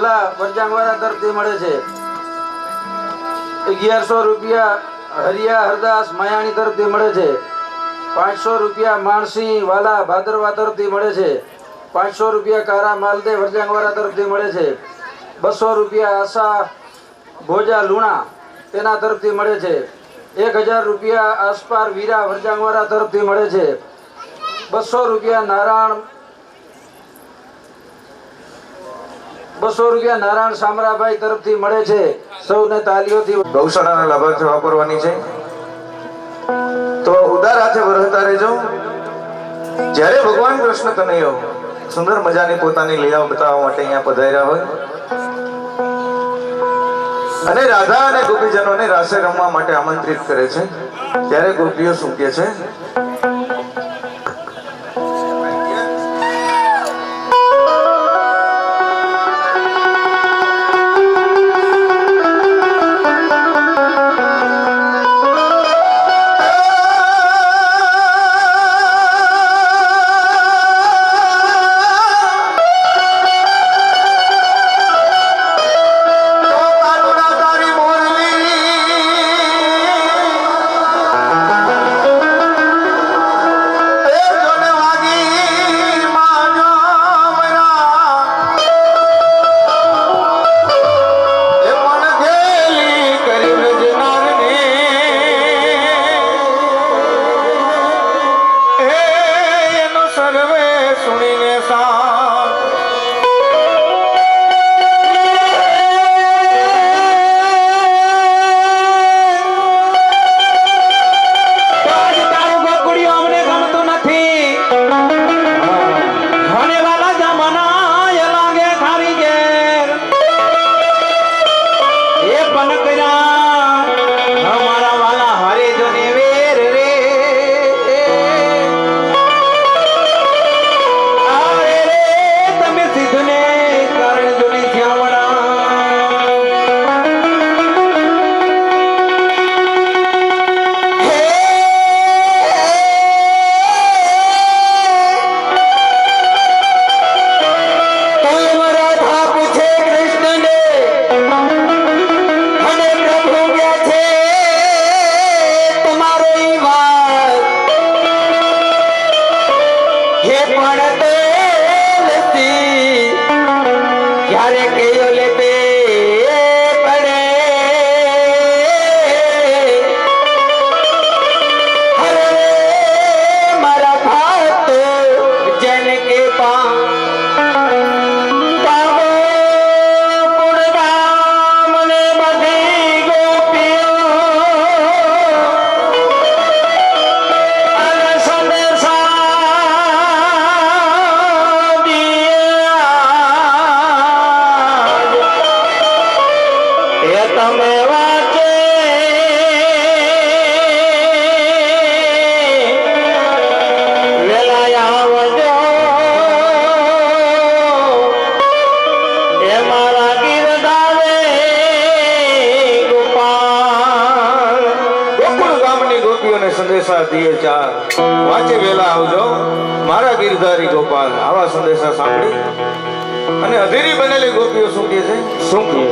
ભલા વરજાંગવાળા તરફથી મળે છે। 1100 રૂપિયા હરિયા હરદાસ માયાણી તરફથી મળે છે। 500 રૂપિયા માણસી વાલા ભાદરવા તરફથી મળે છે। 500 રૂપિયા કારા માલદે વરજાંગવાળા તરફથી મળે છે। 200 રૂપિયા આશા ભોજા લુણા તેના તરફથી મળે છે। 1000 રૂપિયા આસપાર વીરા વરજાંગવાળા તરફથી મળે છે। 200 રૂપિયા નારાયણ શામરાભાઈ તરફથી મળે છે। સૌને તાલીઓથી ગૌશાળાના લાભાર્થી વાપરવાની છે, તો ઉદાર હાથે વરહતા રહેજો। જ્યારે ભગવાન કૃષ્ણ કનૈયો સુંદર મજાની પોતાની લીલાઓ બતાવવા માટે અહીંયા પધાર્યા હોય અને રાધા અને ગોપીજનોને રાસે રમવા માટે આમંત્રિત કરે છે, ત્યારે ગોપીઓ શું કહે છે? સંદેશા દિયે ચાર વાંચે વેલા આવજો મારા ગિરધારી ગોપાલ। આવા સંદેશા સાંભળી અને અધીરી બનેલી ગોપીઓ શું કહે છે? શું કહે?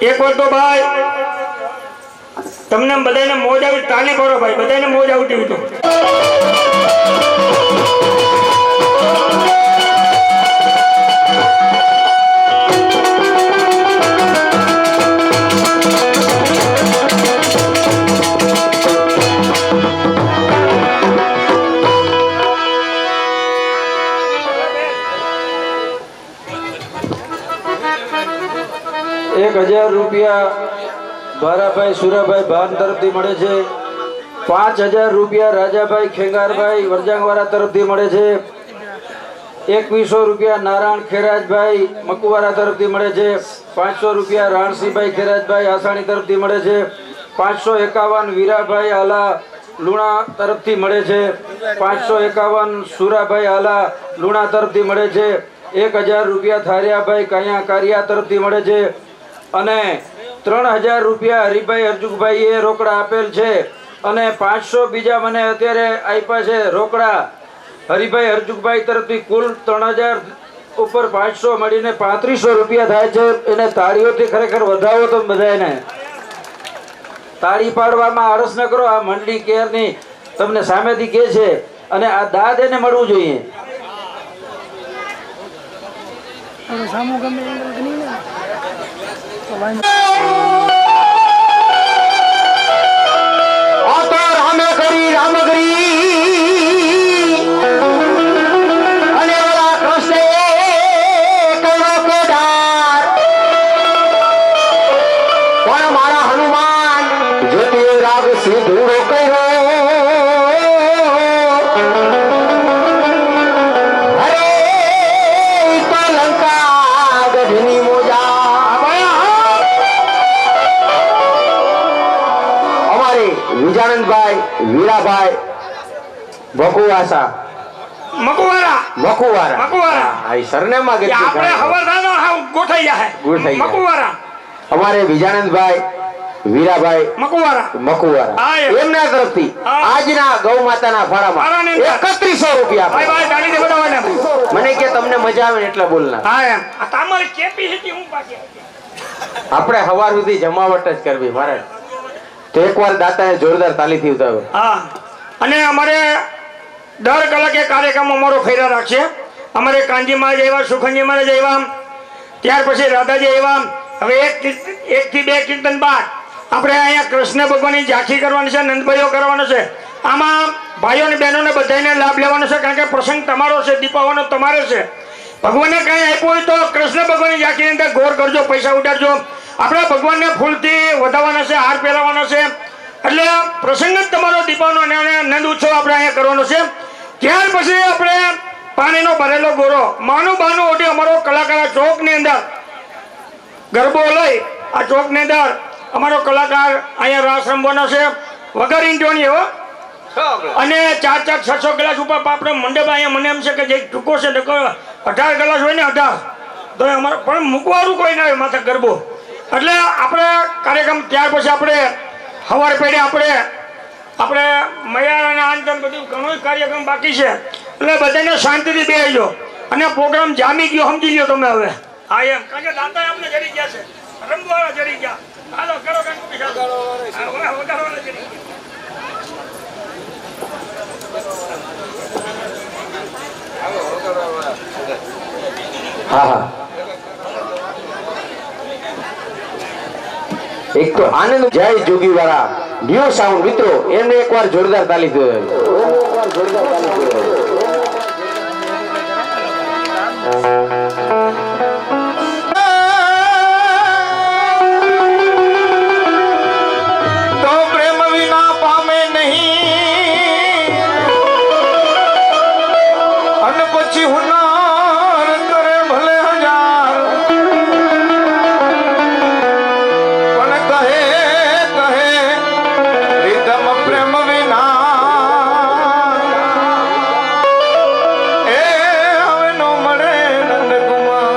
એક વાર તો ભાઈ તમને બધાને મોજ આવી, તાલી પાડો ભાઈ, બધાને મોજ આવતી હોય તો. ₹1000 ભારાભાઈ સુરાભાઈ ભાન તરફથી મળે છે. 5000 રૂપિયા રાજાભાઈ ખેંગારભાઈ વરજાંગવાળા તરફથી મળે છે. 2100 નારાયણ ખેરાજભાઈ મકુવારા તરફથી મળે છે. 500 રૂપિયા રાણસીભાઈ ખેરાજભાઈ આસાણી તરફથી મળે છે. 551 વીરાભાઈ આલા લુણા તરફથી મળે છે. 551 સુરાભાઈ આલા લુણા તરફથી મળે છે. 1000 રૂપિયા થારિયાભાઈ કાયા કારિયા તરફથી મળે છે. અને 3000 રૂપિયા હરિભાઈ હરજુભાઈએ રોકડા આપેલ છે. અને 500 બીજા મને અત્યારે આપ્યા છે રોકડા હરિભાઈ હરજુભાઈ તરફથી. કુલ 3000 ઉપર 500 મળીને 3500 રૂપિયા થાય છે. એને તાળીઓથી ખરેખર વધાવો તો બધાને તાળી પાડવામાં આળસ ન કરો. આ મંડળી કેરની તમને સામેથી કહે છે અને આ દાદ એને મળવું જોઈએ. વિજાનંદભાઈ વીરાભાઈ મકુવાસા મકુવારા આ સરનેમમાં કે આપણે હવારદાનો હાવ ગોઠાઈ જાય મકુવારા. અમારે વિજાનંદભાઈ વીરાભાઈ મકુવારા એમના તરફથી આજના ગૌ માતાના ફાળામાં 3100 રૂપિયા. ભાઈ ભાઈ ગાડી દે બધાને. મને કે તમને મજા આવે ને એટલે બોલના. હા એમ આ તમારી કેપી હતી હું પાછી આપણે હવાર સુધી જમાવટ જ કરવી મારે. તો એકવાર દાતાએ જોરદાર તાલીથી ઉતારો. હા અને અમારે દર કલાકે કાર્યક્રમ અમારો ફેરા રાખશે. અમારે કાંજી મહારાજ આવ્યા, સુખનજી મહારાજ આવ્યા, ત્યાર પછી રાધાજી આવ્યા. હવે એક થી બે કીર્તન બાદ આપણે અહીંયા કૃષ્ણ ભગવાનની ઝાંખી કરવાની છે, નંદભાઈઓ કરવાનો છે. આમાં ભાઈઓ અને બહેનોને બધાને લાભ લેવાનો છે, કારણ કે પ્રસંગ તમારો છે, દીપાવવાનો તમારે છે. ભગવાનને કંઈ આપ્યું હોય તો કૃષ્ણ ભગવાનની ઝાંખીની અંદર ગોર કરજો, પૈસા ઉડાડજો. આપણે ભગવાનને ફૂલથી વધાવવાના છે, હાર પહેરાવવાનો છે. એટલે પ્રસંગ જ તમારો દીપાવનો અને નંદ ઉત્સવ આપણે અહીંયા કરવાનો છે. ત્યાર પછી આપણે પાણીનો ભરેલો ગોરો માનું બાનું ઓઢી અમારો કલાકાર ચોકની અંદર ગરબો લઈ આ ચોકની અંદર અમારો કલાકાર અહીંયા રાસ રમવાનો છે વગર ઇન્ટોની હો. અને 4-6 ગ્લાસ ઉપર આપણે મંડપ અહીંયા મને એમ છે કે જે ટૂંકો છે 18 ગ્લાસ હોય ને 18 તો અમારે પણ મૂકવાનું કોઈ ના હોય માથે ગરબો. એટલે આપણે કાર્યક્રમ ત્યાર પછી આપણે સવાર પેઢે આપણે મૈયાના આંતર બધું ઘણું કાર્યક્રમ બાકી છે. એટલે બધાને શાંતિથી બેસજો અને પ્રોગ્રામ જામી ગયો સમજી લ્યો તમે હવે. હા એમ કારણ કે દાતા આપણે જડી ગયા છે, રમવાળા જડી ગયા. હાલો કરો વગાડવાળા જડી ગયા. હા હા એક તો આનંદ જય જોગીવાળા ન્યુ સાઉન્ડ મિત્રો એમને એકવાર જોરદાર તાલી દો. તો પ્રેમ વિના પામે નહીં અને પછી હુનાર કરે ભલે હજાર પણ કહે રીતમ પ્રેમ વિના એ હવે નો મળે નંદકુમાર.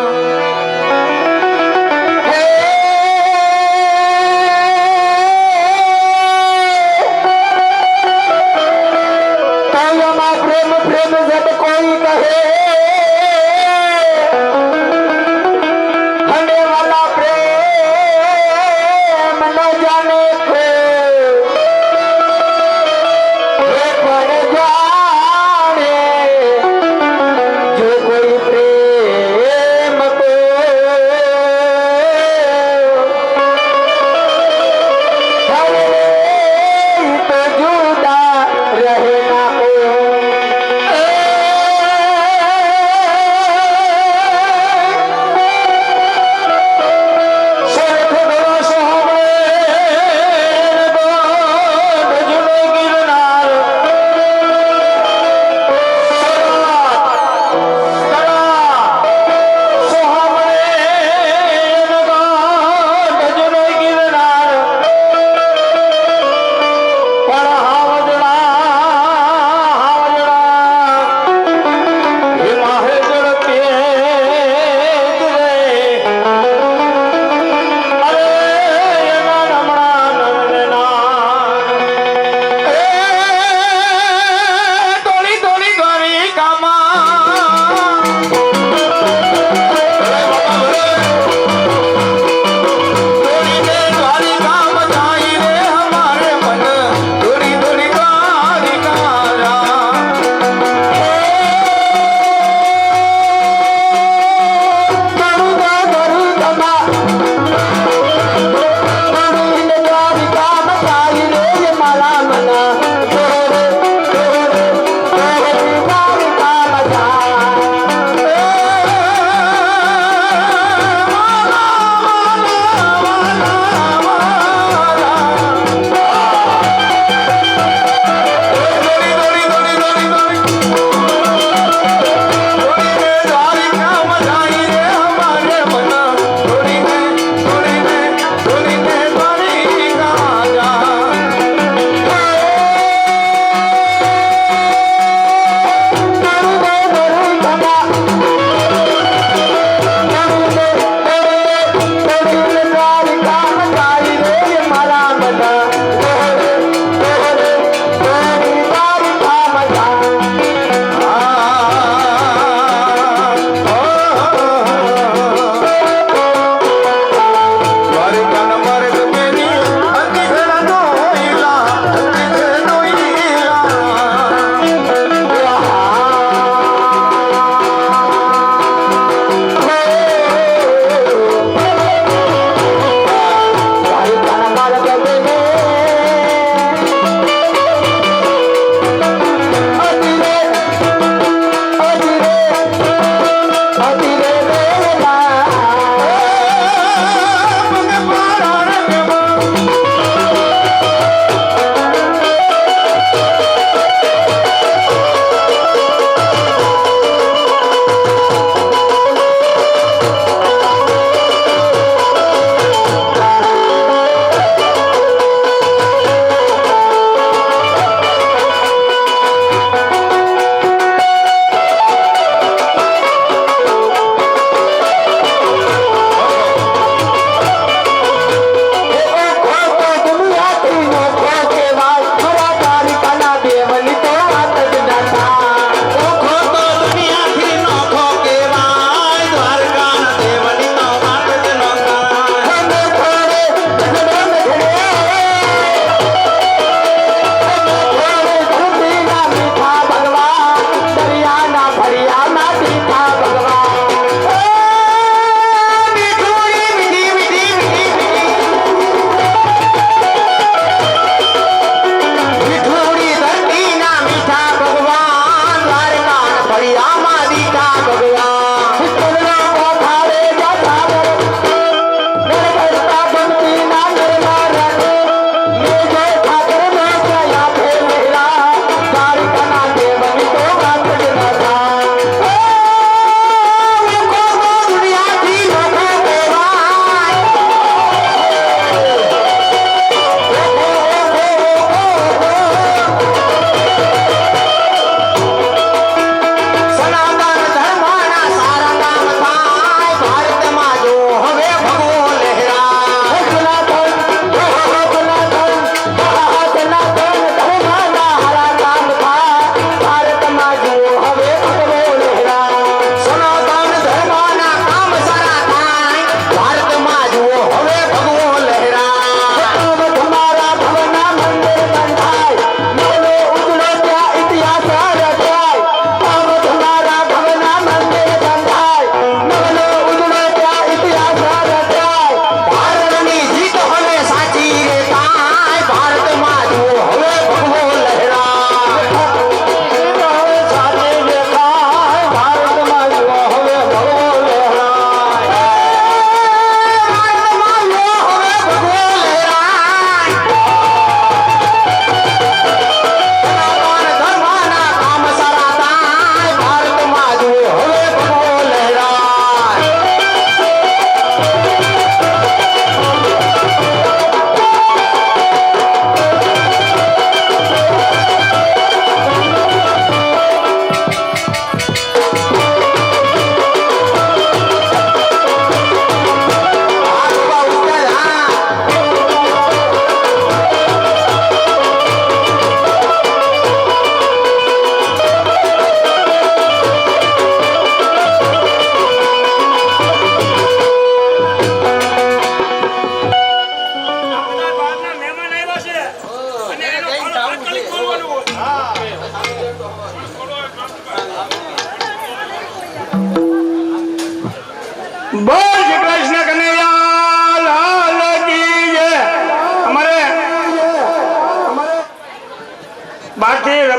પ્રેમ પ્રેમ જબ કોઈ કહે હમે વાલા પ્રેમ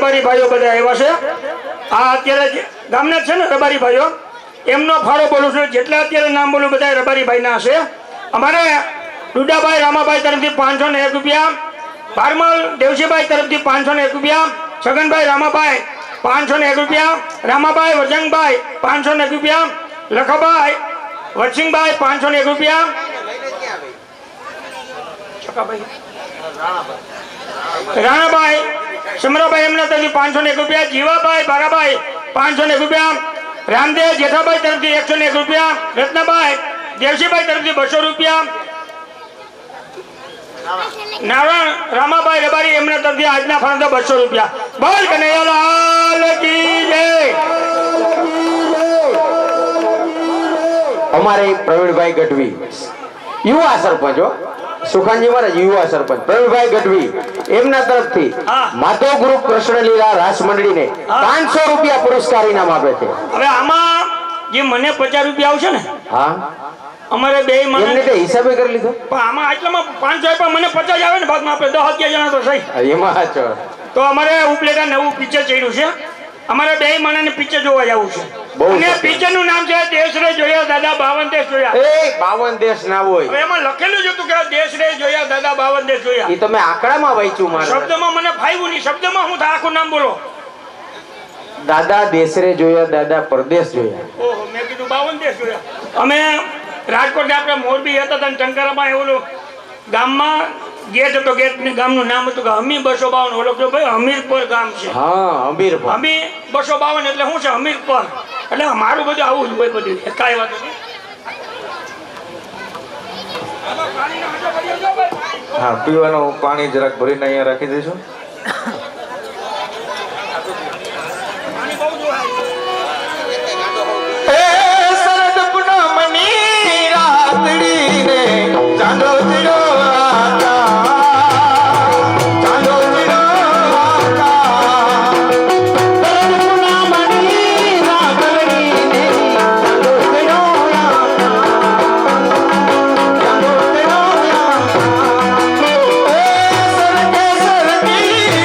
રબારી ભાઈઓ બધા આવ્યા છે. આ અત્યારે ગામના છે ને રબારી ભાઈઓ, એમનો ફાળો બોલું છું. જેટલા અત્યારે નામ બોલું બધા રબારી ભાઈના હશે. અમારે ડુડાભાઈ રામાભાઈ તરફથી 501 રૂપિયા, ભારમલ દેવસીભાઈ તરફથી 501 રૂપિયા, છગનભાઈ રામાભાઈ 501 રૂપિયા, રામાભાઈ વજંગભાઈ 501 રૂપિયા, લખાભાઈ વરસિંહભાઈ 501 રૂપિયા, રાણાભાઈ સમરાભાઈ એમના તરફથી 501 રૂપિયા, જીવાભાઈ બારાભાઈ 501 રૂપિયા, રામદેવ જેઠાભાઈ તરફથી 101 રૂપિયા, રત્નાભાઈ દેવસીભાઈ તરફથી 200 રૂપિયા, નારાયણ રામાભાઈ રબારી એમના તરફથી આજના ફાળા 200 રૂપિયા. બોલ કનૈયાલાલ કી જય. અમારે પ્રવીણભાઈ ગઢવી યુવા સરપંચ હો, સુખાનજી મહારાજ યુવા સરપંચ પ્રવીણભાઈ ગઢવી એમના તરફથી હા. માધવ ગ્રુપ કૃષ્ણલીલા રાસ મંડળીને હા. 500 રૂપિયા પુરસ્કાર ઇનામ આપે છે. હવે આમાં જે મને 50 રૂપિયા આવશે ને, હા અમારે બે એમને મને તે હિસાબે કરી લીધો. પણ આમાં આટલામાં 500 પણ મને 50 આવે ને ભાગમાં આપણે 10-11 જણા તો સહી. એમાં હાચો. તો અમારે ઉપલેટા નવું પિક્ચર ચડ્યું છે. અમારે બે માણસને પિક્ચર જોવા જવું છે. બહુ અને સરસ. પિક્ચર નું નામ છે દેશ રે જોયા દાદા 52 દેશ જોયા. એ 52 દેશ ના હવે હોય, એમાં લખેલું જ હતું કે દેશ રે જોયા દાદા 52 દેશ જોયા. એ તમે આંકડામાં વાંચ્યું મારે. શબ્દમાં મને ફાવ્યું નહીં. શબ્દમાં હું આખું નામ બોલો. દાદા દેશરે જોયા, દાદા પરદેશ જોયા. ઓહો, મેં કીધું 52 દેશ જોયા. અમે રાજકોટ આપણે મોરબી હતા અને ટંકારામાં એવું ગામમાં ગેટ હતો. ગેટ ને ગામનું નામ હતું કે હમી 252. ઓળખજો ભાઈ, હમીરપર ગામ છે. હા અમીરપુર. હમી 252 એટલે શું છે? હમીરપર. એટલે મારું બધું આવું જ હોય બધું. કાંઈ વાંધો નહીં. હા, પીવાનું પાણી જરાક ભરીને અહીંયા રાખી દઈશું. પાણી બહુ જોવાય. એ શરદ પૂનમની રાતડીને ચાંદો ચડ્યો આકાશ, ચાંદો ચડ્યો આકાશ. શરદ પૂનમની રાતડીને ચાંદો ચડ્યો આકાશ, ચાંદો ચડ્યો આકાશ. એ સરકે સરકી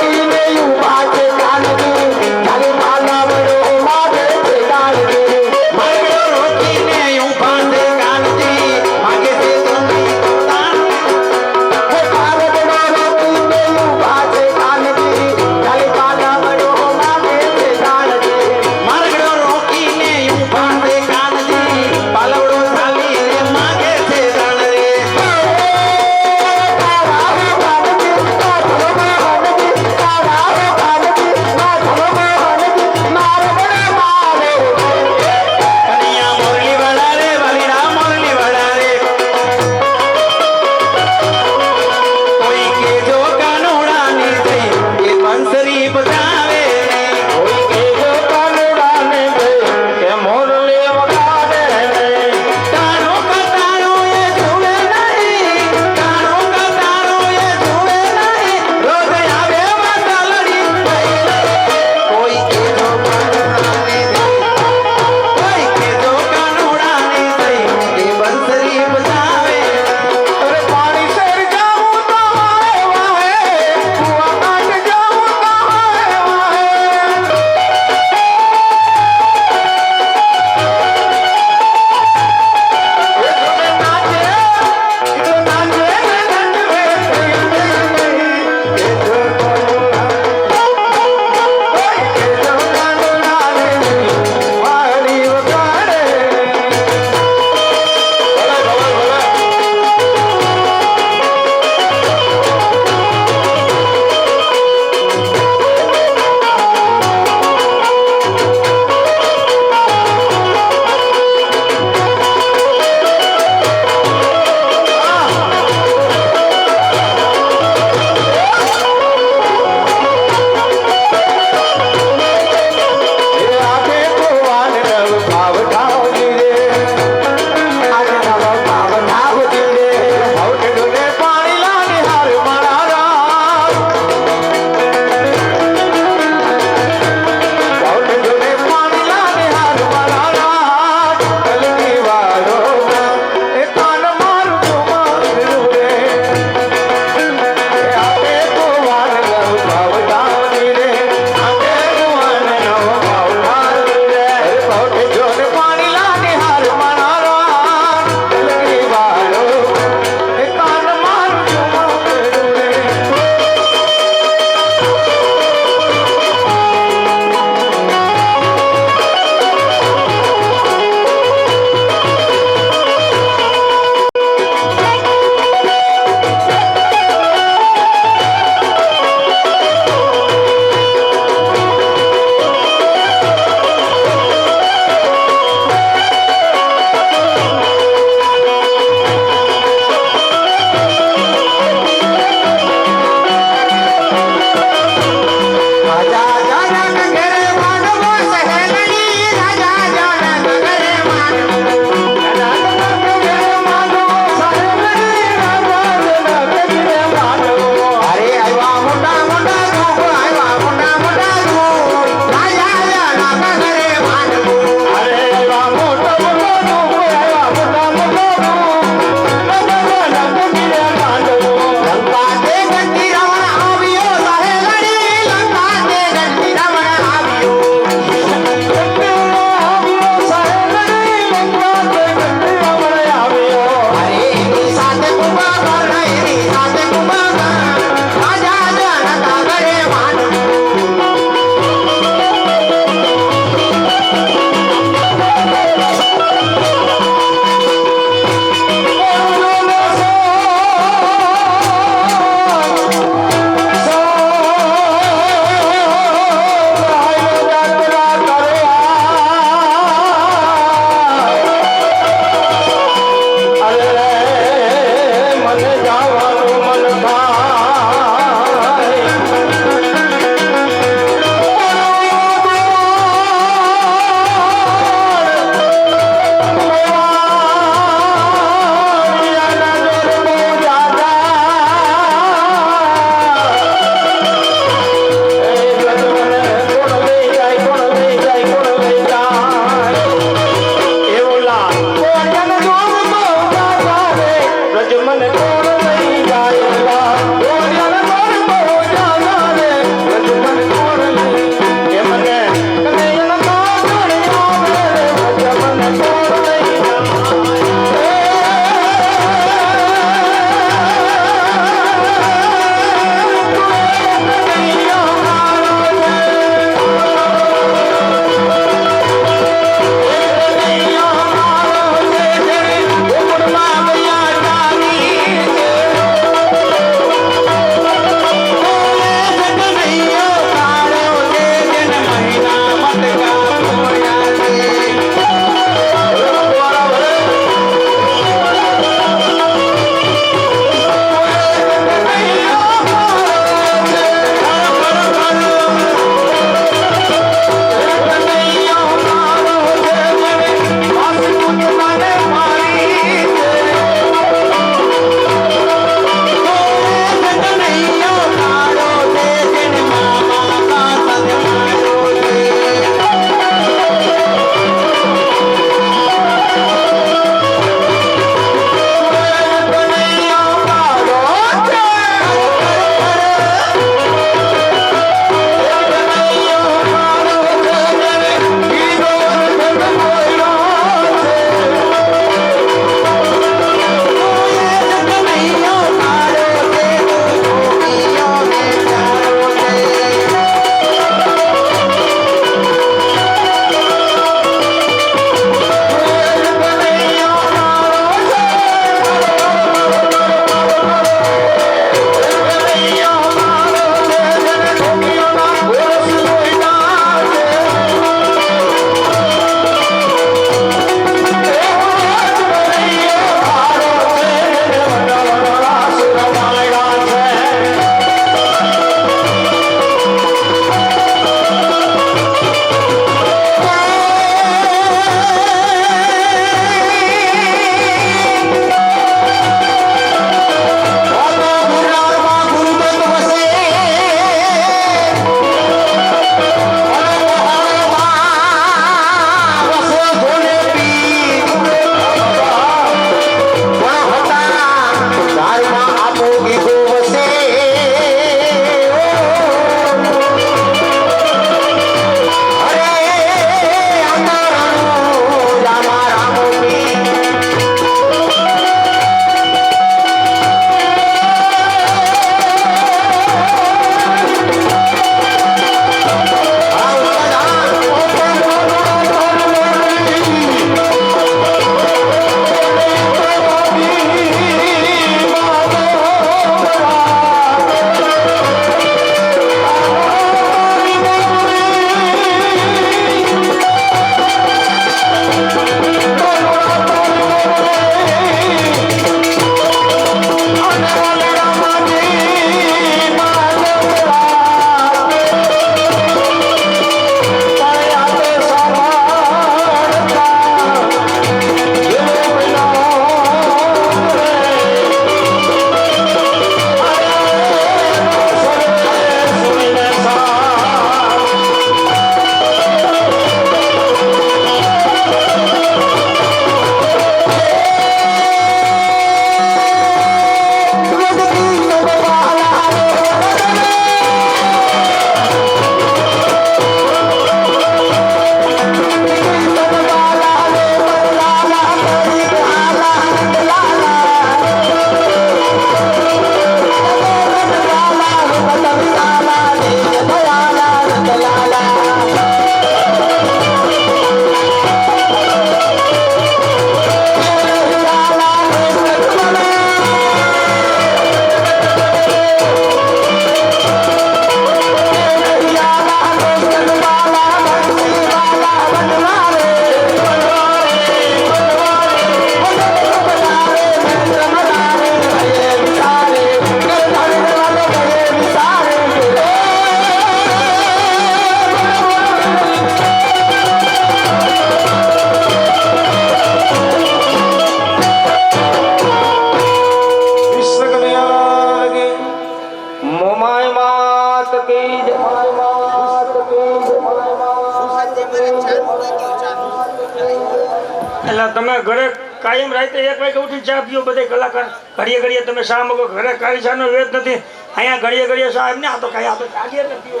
તમે ઘરે કાયમ રાતે 1 વાગે ઉઠી ચા પીઓ બધે કલાકાર ઘડીએ ઘડીએ તમે શા મગો ઘરે કાળી ચાનો વેદ નથી અહીંયા ઘડીએ ઘડીએ શા એમને આ તો કાંઈ આ તો જાગે એટલે પીવો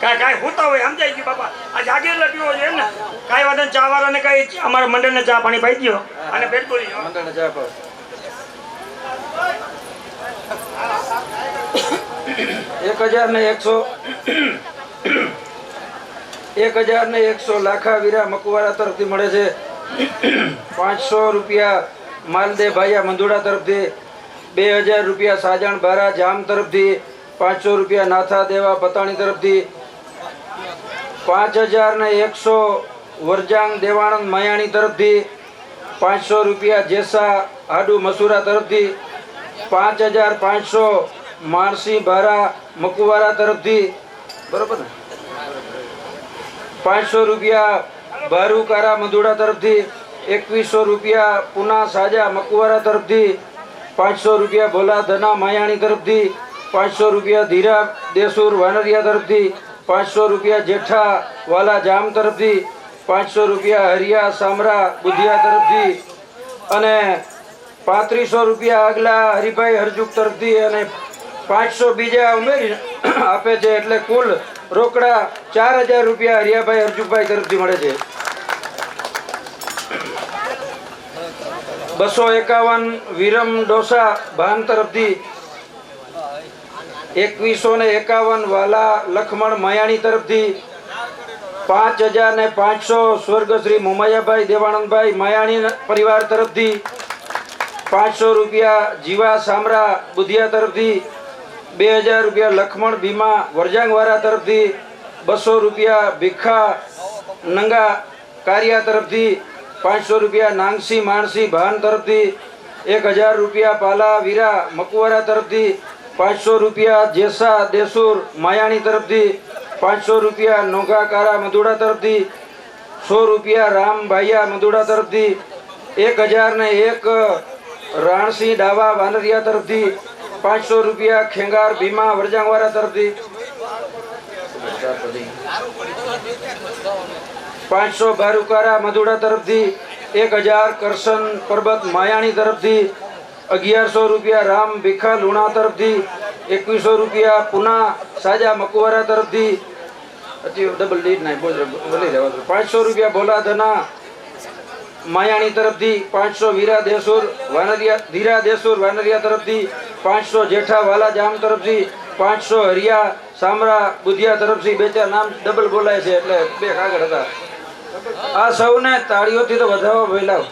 કાંઈ હોતા હોય સમજાય ગયું બાપા આ જાગે એટલે પીવો છે એમ ને કાંઈ વાંધો ચા વાળાને કાંઈ અમારા મંડળને ચા પાણી પાઈ દો અને પેટ બોલી જાઓ મંડળને ચા પાવ 1100 લાખા વીરા મકવારા તરફથી મળે છે 500 રૂપિયા માલદે ભાયા મંદુડા તરફથી 2000 રૂપિયા સાજણ બારા જામ તરફથી 500 રૂપિયા નાથા દેવા પતાણી તરફથી 5100 વરજાંગ દેવાણંદ મયાણી તરફથી 500 રૂપિયા જેસા હાડુ મસુરા તરફથી 5500 માણસી બારા મકુવારા તરફથી બરોબર ને 500 રૂપિયા બારુકારા મંદુડા તરફથી 2100 રૂપિયા પુના સાજા મકુવારા તરફથી 500 રૂપિયા ભોલા ધના માયાણી તરફથી 500 રૂપિયા ધીરા દેસુર વાનરિયા તરફથી 500 રૂપિયા જેઠા વાલા જામ તરફથી 500 રૂપિયા હરિયા સામરા બુધિયા તરફથી અને 3500 રૂપિયા આગલા હરિભાઈ હરજુક તરફથી અને 500 બીજા ઉમેરી આપે છે એટલે કુલ રોકડા 4000 રૂપિયા હરિયાભાઈ હરજુકભાઈ તરફથી મળે છે 251 વિરમ ડોસા ભાન તરફથી 2151 વાલા લખમણ મયાણી તરફથી 5500 સ્વર્ગ શ્રી મોમાયાભાઈ દેવાનંદભાઈ મયાણી પરિવાર તરફથી 500 રૂપિયા જીવા સામરા બુધિયા તરફથી 2000 રૂપિયા લખમણ ભીમા વરજાંગવાળા તરફથી 200 રૂપિયા ભીખા નંગા કારિયા તરફથી 500 રૂપિયા નાંગસી માણસી ભાન તરફથી 1000 રૂપિયા પાલા વીરા મકુવારા તરફથી 500 રૂપિયા જેસા દેસુર માયાણી તરફથી 500 રૂપિયા નોઘાકારા મધુડા તરફથી 100 રૂપિયા રામ ભાઈયા મધુડા તરફથી 1001 રાણસિંહ ડાવા વાનરિયા તરફથી 500 રૂપિયા ખેંગાર ભીમા વરજાંગવાળા તરફથી 500 બારુકારા મધુડા તરફથી 1000 કરશન પરબત માયાણી તરફથી 1100 રૂપિયા રામ ભીખા લુણા તરફથી 2100 રૂપિયા પુના સાજા મકુવારા તરફથી ડબલ લીડ નહીં બોલી રહેવા 500 રૂપિયા ભોલા ધના માયાણી તરફથી 500 વીરા દેસુર વાનરિયા ધીરા દેસુર વાનરિયા તરફથી 500 જેઠા વાલા જામ તરફથી 500 હરિયા સામરા બુધિયા તરફથી બે ચાર નામ ડબલ બોલાય છે એટલે બે કાગળ હતા આ સૌને તાળીઓથી તો વધાવો વહેલાવ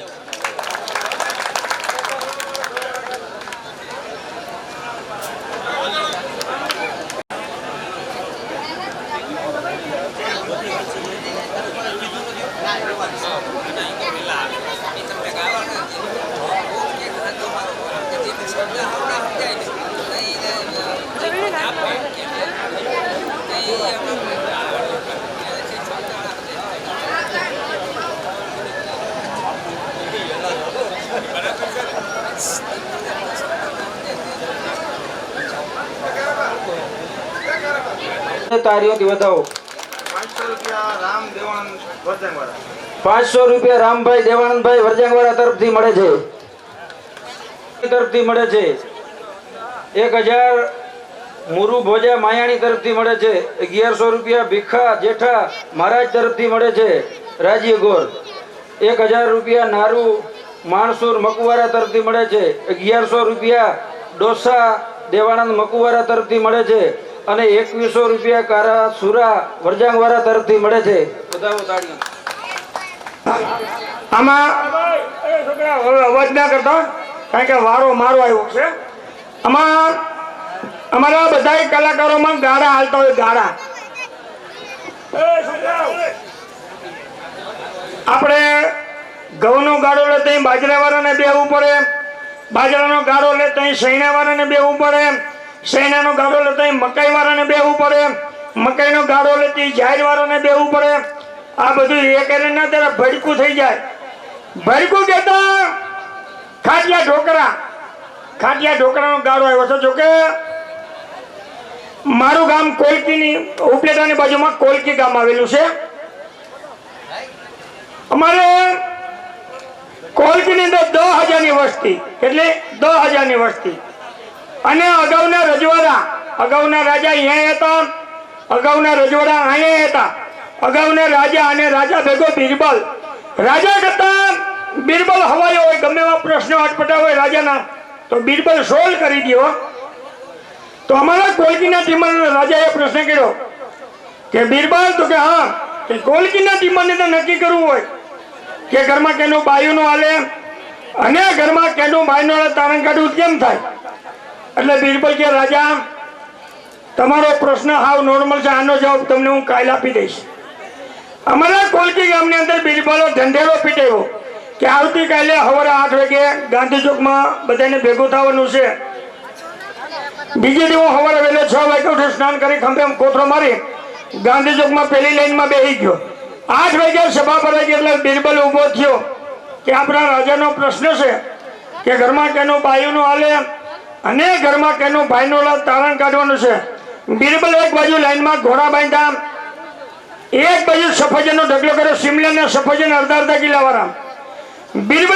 તાળીઓથી વધાવો 500 રૂપિયા રામભાઈ દેવાનંદભાઈ વરજાંગવાળા તરફથી મળે છે 1000 મુરુ ભોજા માયાણી તરફથી મળે છે 1100 રૂપિયા ભીખા જેઠા મહારાજ તરફથી મળે છે રાજીવ ગોર 1000 રૂપિયા નારુ માણસુર મકુવારા તરફથી મળે છે 1100 રૂપિયા ડોસા દેવાનંદ મકુવારા તરફથી મળે છે અને 2100 રૂપિયા કારા સુરા વરજાંગવાળા તરફથી મળે છે આમાં છોકરા હવે અવાજ ના કરતા કારણ કે વારો મારો આવ્યો છે આમાં અમારા બધા કલાકારોમાં ગાળા હાલતા હોય ગાળા આપણે ઘઉંનો ગાળો લેતા બાજરાવાળાને બેહવું પડે બાજરાનો ગાળો લેતા સૈણાવાળાને બેહવું પડે સૈણાનો ગાળો લેતા મકાઈવાળાને બેહવું પડે મકાઈનો ગાળો લેતી જાહેરવાળાને બેહવું પડે આ બધું એ કરીને ત્યારે ભડકું થઈ જાય ભડકું કહેતા ખાટિયા ઢોકરાનો ગાળો આવ્યો છે જોકે મારું ગામ કોલકીની ઉપલેટાની બાજુમાં કોલકી ગામ આવેલું છે અમારે કોલકીની અંદર 10,000ની વસ્તી, એટલે 10,000ની વસ્તી. અને અગાઉના રજવાડા, અગાઉના રાજા અહીંયા હતા, અગાઉના રજવાડા અહીંયા હતા. અગાઉના રાજા અને રાજા ભેગો બિરબલ, રાજા કરતા બિરબલ હવાયો હોય, ગમે એવા પ્રશ્નો અટપટા હોય રાજાના તો બિરબલ સોલ્વ કરી દો. તો અમારા કોલકીના ટીમરના રાજાએ પ્રશ્ન કર્યો કે બિરબલ, તો કે હા, કે કોલકીના ટીમને તો નક્કી કરવું હોય કે ઘરમાં કેનું બાયુનું હાલે અને ઘરમાં કેનું બાયનું તારણ કાઢવું કેમ થાય. એટલે બિરબલ કે રાજા, તમારો પ્રશ્ન હાવ નોર્મલ છે, આનો જવાબ તમને હું કાલ આપી દઈશ. અમારા કોલકી ગામની અંદર બિરબલો ઢંઢેરો પીટાયો કે આવતીકાલે સવારે 8 વાગે ગાંધી ચોકમાં બધાને ભેગું થવાનું છે. બીજે દિવસ સવારે વહેલો 6 વાગે ઉઠી સ્નાન કરી ખંભે કોથળો મારી ગાંધી ચોકમાં પહેલી લાઈનમાં બેસી ગયો. 8 વાગે સભા ભરાઈ ગઈ એટલે બિરબલ ઊભો થયો કે આપણા રાજાનો પ્રશ્ન છે કે ઘરમાં કેનું બાયુનું હાલે અને ઘરમાં કેનું ભાઈનું તારણ કાઢવાનું છે. બિરબલ એક બાજુ લાઈનમાં ઘોડા બાંધ્યા, એક બાજુ સફરજનનો ઢગલો કર્યો, સિમલાના સફરજન અડધા કિલ્લા વાળા. બિરબલ